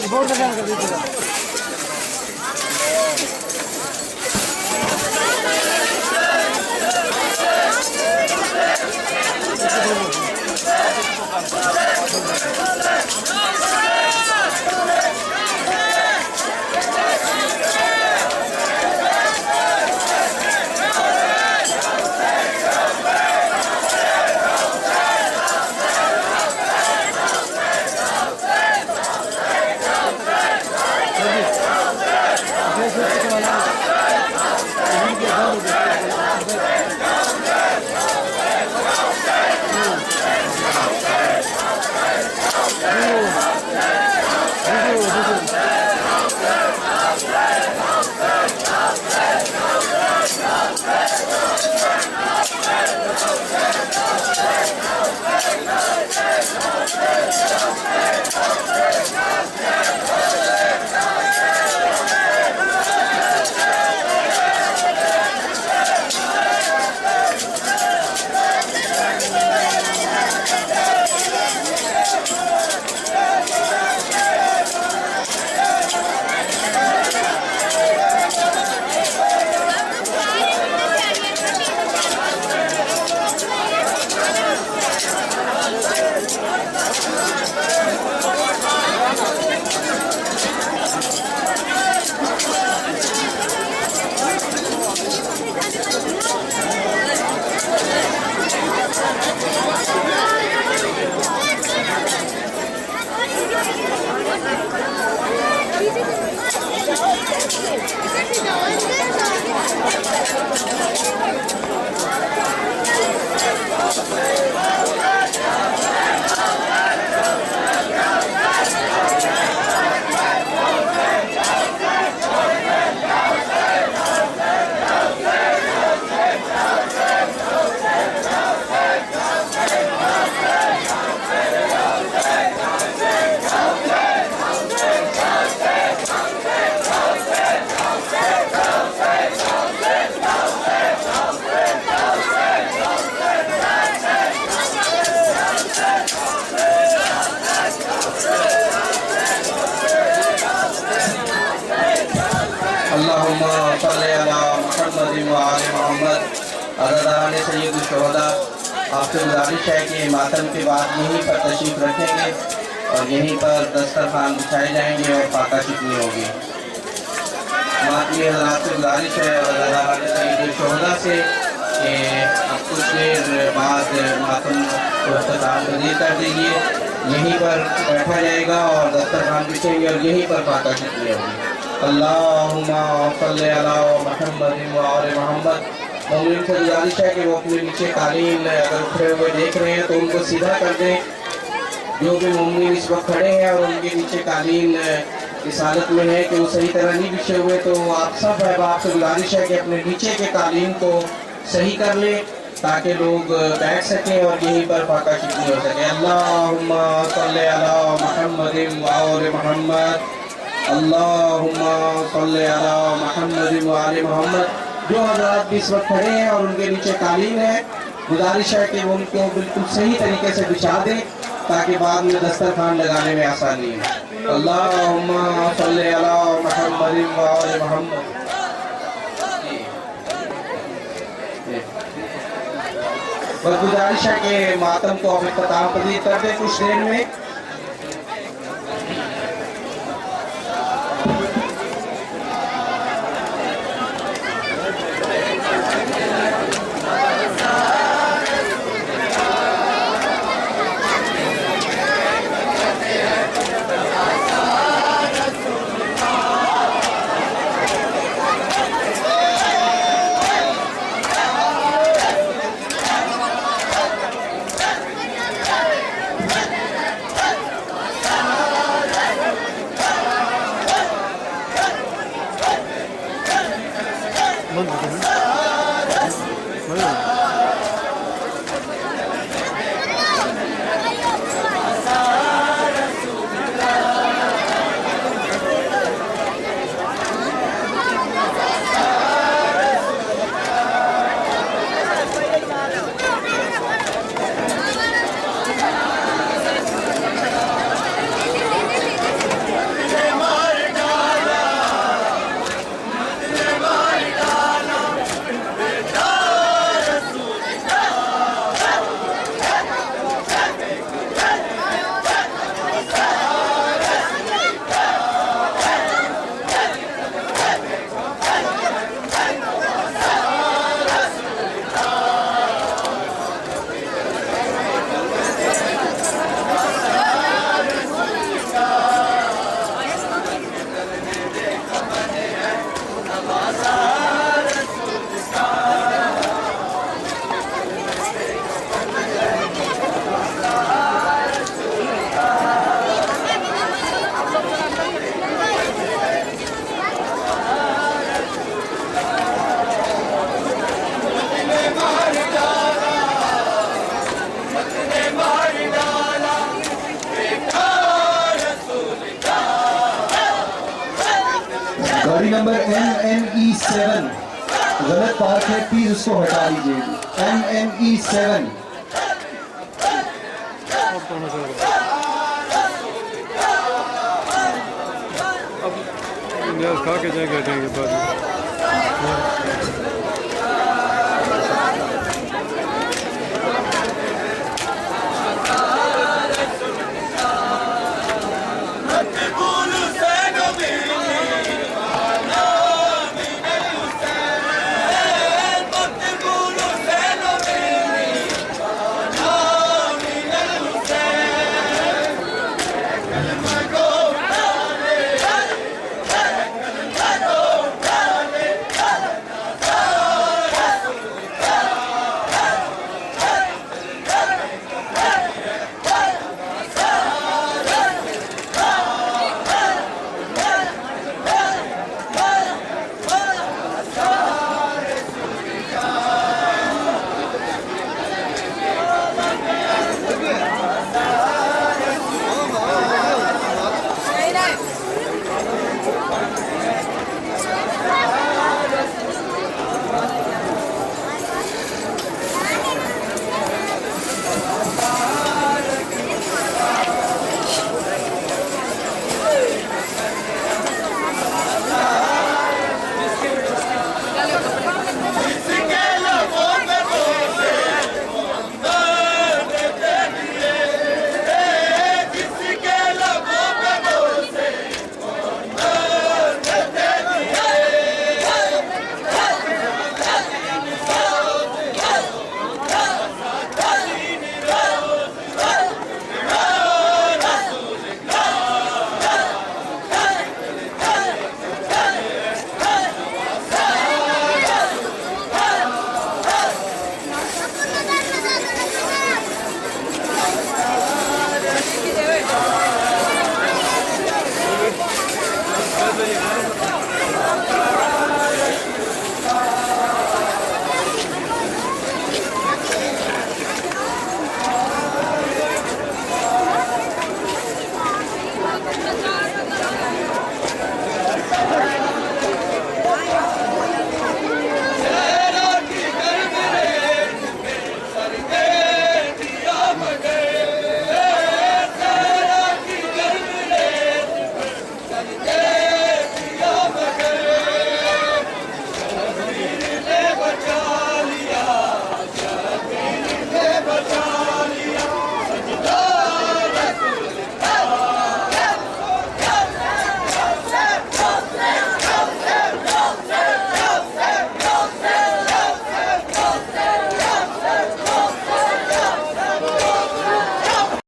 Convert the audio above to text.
Board लगाना कर दीजिएगा। आपसे गुजारिश है कि मातम के बाद यहीं पर तशरीफ़ रखेंगे और यहीं पर दस्तरखान बिछाए जाएंगे और फाका शिकनी होगी। मातमी हज़रात से गुजारिश है और शोहदा से कि अब कुछ देर बाद मातम को तज़ीर कर दीजिए, यहीं पर बैठा जाएगा और दस्तरखान बिछेंगे और यहीं पर फाका शिकनी होगी। अल्लाहुम्मा सल्ली अला मुहम्मद व आले मुहम्मद। मोमिन से गुजारिश है कि वो अपने नीचे कालीन अगर उठे हुए देख रहे हैं तो उनको सीधा कर दें। जो भी मोमिन इस वक्त खड़े हैं और उनके नीचे कालीन इस हालत में है कि वो सही तरह नहीं बिछे हुए, तो आप सब अहबाब से गुजारिश है कि अपने नीचे के कालीन को सही कर लें ताकि लोग बैठ सकें और यहीं पर फाका शिकनी हो सके। अल्लाहुम्मा सल्ली अला मुहम्मद व आले मुहम्मद। अल्लाहुम्मा सल्ली अला मुहम्मद व आले मुहम्मद। जो हज़रात इस वक्त खड़े हैं और उनके नीचे कालीन है, गुजारिश है कि वो उनको बिल्कुल सही तरीके से बिछा दें ताकि बाद में दस्तरखान लगाने में आसानी है। अल्लाहुम्मा सल्ली अला मुहम्मद व आले मुहम्मद। बस गुजारिश है कि मातम को अब इख्तिताम पजीर कर दें कुछ देर में। MME7 गलत पार्क है, प्लीज उसको हटा दीजिए। MME7 अब खा के जाएगा बाद में।